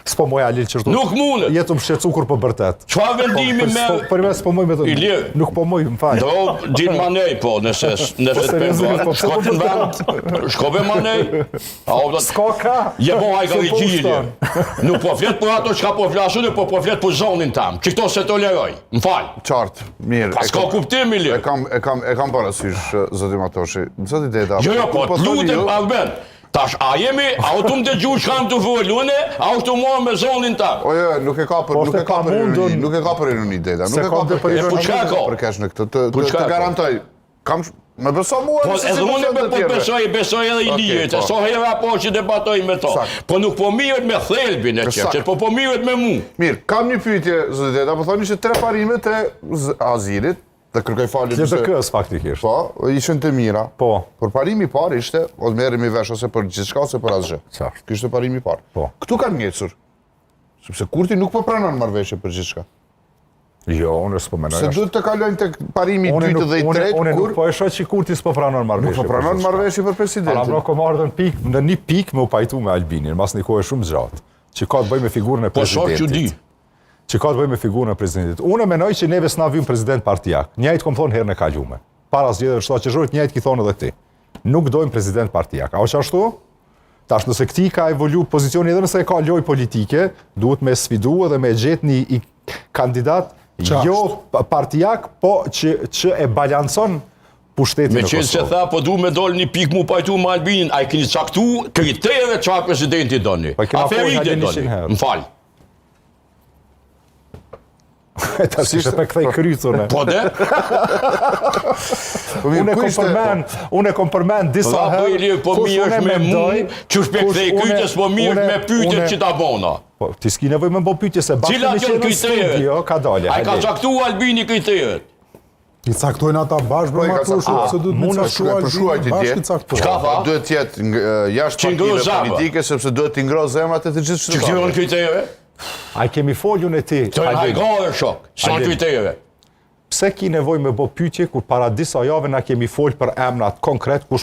S'po moj Alil qërtu. Nuk mundet. Jetu më shqecu kur po bërtet. Çfarë vendimi me... Për me s'po moj me të... Ilir. Nuk po moj, më faj. Do, din manej, po, nëse shko të në vend, shko be manej. S'ka ka. Je bo hajka i gjilje. Nuk po flet për ato qka po flasun, po flet për zonin tam. Që këto se toleroj. Më fal. Qartë, mirë. Pas ka kuptim, Ilir. E kam parasysh, zotim Matoshi. Zoti Deda. Jo, po, të lutem, Arben. Tash, a tu më dëgju që kam të vëllune, a u të morë me zonin ta? Ojo, nuk e ka për ironi, Deda. Nuk e ka për ironi për kesh në këtë. Të garantoj. Me beso mua në si më të tjere. Besoj edhe i lijet, so hera po që debatoj me to. Po nuk po mirët me thelbin e qërë, po mirët me mu. Mirë, kam një pyetje, zotë Deda, po thoni që 3 parimet e Azirit, dhe kërkoj falit... Tjetë kës, faktikisht. Po, ishën të mira. Po. Por parimi parë ishte, o të merimi vesh ose për gjithçka ose për asgjë. Qartë. Kishte parimi parë. Po. Këtu kanë ngecur. Sepse Kurti nuk po pranon marrëveshje për gjithçka. Jo, unë s'po menoj. Se duhet të kalojnë tek parimi i dytë dhe i tretë, unë nuk po e shoh që Kurti s'po pranon marrëveshje. Nuk po pranon marrëveshje për presidentin. Para ko marrën pikë, në një pikë me u pajtu me Albinin, mas një kohë shumë gjatë, që ka të bëjë me figurën e presidentit. Që ka të bëjë me figurën e presidentit. Unë menoj që neve s'na vim president partijak. Njajtë kom thonë herën e kalume. Para zgjedhjeve shtatërore njajtë ki thonë edhe ti. Nuk dojmë president partijak. A është ashtu? Tash nëse këti ka evolu pozicioni edhe nëse e ka lojë politike, duhet me sfidu edhe me gjetë një kandidat jo partijak, po që e balanson pushtetin në Kosovë. Me qenë që tha, po du me dollë një pikë mu pajtu me Albinin, a i keni caktu kritere qa presidenti doni. Aferite doni. Më falë. Ta si shte me këthej krycune. Po de? Unë e kom përmen disa herë, po mi është me mu, që shpe këthej krycës, po mi është me pyjtët që ta bona. Po, ti s'ki nevoj me bo pyjtje se bashkë me qenë në studio, ka dalje. A i ka caktu Albini kriteret. I caktojnë ata bashkë për Matoshi, se duhet me caktu Albini, bashkë i caktojnë. Qka tha? Duhet tjetë jashtë partive politike, sepse duhet t'ingro zemrat e të gjithë qytetarëve. Që këtyron kriteret? A i kemi folju në ti. Të në hajgare shok, sa kriteret. Pse ki nevoj me bo pyetje, kur para disa jave na kemi folë për emnat konkret, kush